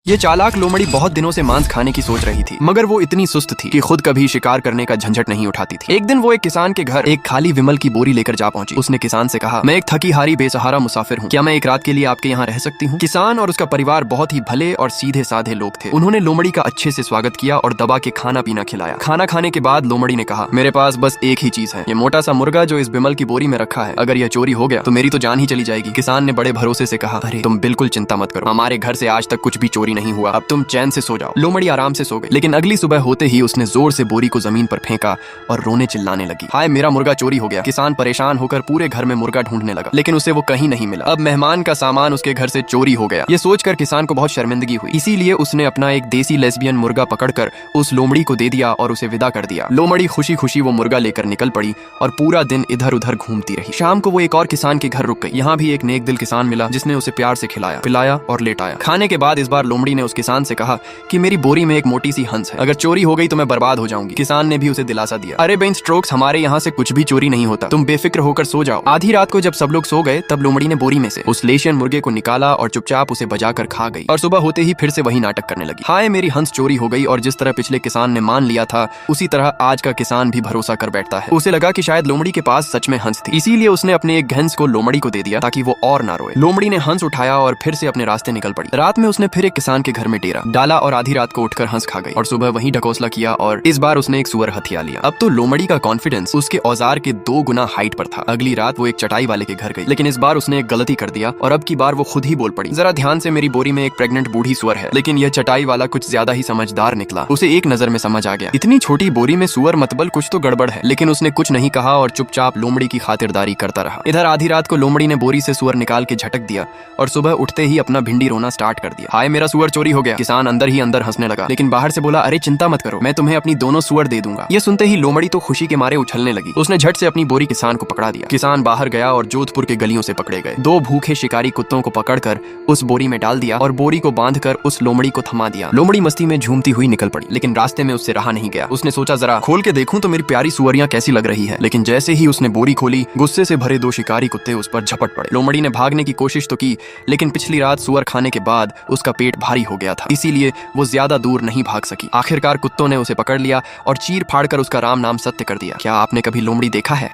ये चालाक लोमड़ी बहुत दिनों से मांस खाने की सोच रही थी, मगर वो इतनी सुस्त थी कि खुद कभी शिकार करने का झंझट नहीं उठाती थी। एक दिन वो एक किसान के घर एक खाली विमल की बोरी लेकर जा पहुंची। उसने किसान से कहा, मैं एक थकी हारी बेसहारा मुसाफिर हूँ, क्या मैं एक रात के लिए आपके यहाँ रह सकती हूँ? किसान और उसका परिवार बहुत ही भले और सीधे साधे लोग थे। उन्होंने लोमड़ी का अच्छे से स्वागत किया और दबा के खाना पीना खिलाया। खाना खाने के बाद लोमड़ी ने कहा, मेरे पास बस एक ही चीज है, ये मोटा सा मुर्गा जो इस विमल की बोरी में रखा है। अगर यह चोरी हो गया तो मेरी तो जान ही चली जाएगी। किसान ने बड़े भरोसे से कहा, अरे तुम बिल्कुल चिंता मत करो, हमारे घर से आज तक कुछ भी चोरी नहीं हुआ, अब तुम चैन से सो जाओ। लोमड़ी आराम से सो गई, लेकिन अगली सुबह होते ही उसने जोर से बोरी को जमीन पर फेंका और रोने चिल्लाने लगी, हाय मेरा मुर्गा चोरी हो गया। किसान परेशान होकर पूरे घर में मुर्गा ढूंढने लगा, लेकिन उसे वो कहीं नहीं मिला। अब मेहमान का सामान उसके घर से चोरी हो गया। ये सोचकर किसान को बहुत शर्मिंदगी हुई, इसीलिए उसने अपना एक देसी लेस्बियन मुर्गा पकड़कर उस लोमड़ी को दे दिया और उसे विदा कर दिया। लोमड़ी खुशी खुशी वो मुर्गा लेकर निकल पड़ी और पूरा दिन इधर उधर घूमती रही। शाम को वो एक और किसान के घर रुक गई। यहाँ भी एक नेक दिल किसान मिला जिसने उसे प्यार से खिलाया, पिलाया और लेटाया। खाने के बाद इस बार लोमड़ी ने उस किसान से कहा कि मेरी बोरी में एक मोटी सी हंस है, अगर चोरी हो गई तो मैं बर्बाद हो जाऊंगी। किसान ने भी उसे दिलासा दिया, अरे बेन स्ट्रोक्स, हमारे यहाँ से कुछ भी चोरी नहीं होता, तुम बेफिक्र होकर सो जाओ। आधी रात को जब सब लोग सो गए तब लोमड़ी ने बोरी में से उस लेशियन मुर्गे को निकाला और चुपचाप उसे बजाकर खा गई। और सुबह होते ही फिर से वही नाटक करने लगी, हाय मेरी हंस चोरी हो गई। और जिस तरह पिछले किसान ने मान लिया था, उसी तरह आज का किसान भी भरोसा कर बैठता है। उसे लगा कि शायद लोमड़ी के पास सच में हंस थी, इसीलिए उसने अपने एक हंस को लोमड़ी को दे दिया ताकि वो और ना रोए। लोमड़ी ने हंस उठाया और फिर से अपने रास्ते निकल पड़ी। रात में उसने फिर एक किसान के घर में डेरा डाला और आधी रात को उठकर हंस खा गई और सुबह वहीं ढकोसला किया और इस बार उसने एक सुअर हथिया लिया। अब तो लोमड़ी का कॉन्फिडेंस उसके औजार के 2 गुना हाइट पर था। अगली रात वो एक चटाई वाले के घर गई, लेकिन इस बार उसने एक गलती कर दिया और अब की बार वो खुद ही बोल पड़ी, जरा ध्यान से, मेरी बोरी में एक प्रेग्नेंट बूढ़ी सुअर है। लेकिन यह चटाई वाला कुछ ज्यादा ही समझदार निकला। उसे एक नजर में समझ आ गया, इतनी छोटी बोरी में सुअर मतबल कुछ तो गड़बड़ है। लेकिन उसने कुछ नहीं कहा और चुपचाप लोमड़ी की खातिरदारी करता रहा। इधर आधी रात को लोमड़ी ने बोरी से सुअर निकाल के झटक दिया और सुबह उठते ही अपना भिंडी रोना स्टार्ट कर दिया, हाय मेरा सुअर चोरी हो गया। किसान अंदर ही अंदर हंसने लगा, लेकिन बाहर से बोला, अरे चिंता मत करो, मैं तुम्हें अपनी दोनों सुअर दे दूंगा। ये सुनते ही लोमड़ी तो खुशी के मारे उछलने लगी। उसने झट से अपनी बोरी किसान को पकड़ा दिया। किसान बाहर गया और जोधपुर के गलियों से पकड़े गए। 2 भूखे शिकारी कुत्तों को पकड़कर उस बोरी में डाल दिया और बोरी को बांधकर उस लोमड़ी को थमा दिया। लोमड़ी मस्ती में झूमती हुई निकल पड़ी, लेकिन रास्ते में उससे रहा नहीं गया। उसने सोचा, जरा खोल के देखूं तो मेरी प्यारी सुअरियां कैसी लग रही है। लेकिन जैसे ही उसने बोरी खोली, गुस्से से भरे 2 शिकारी कुत्ते उस पर झपट पड़े। लोमड़ी ने भागने की कोशिश तो की, लेकिन पिछली रात सुअर खाने के बाद उसका पेट भारी हो गया था, इसीलिए वो ज्यादा दूर नहीं भाग सकी। आखिरकार कुत्तों ने उसे पकड़ लिया और चीर फाड़ कर उसका राम नाम सत्य कर दिया। क्या आपने कभी लोमड़ी देखा है?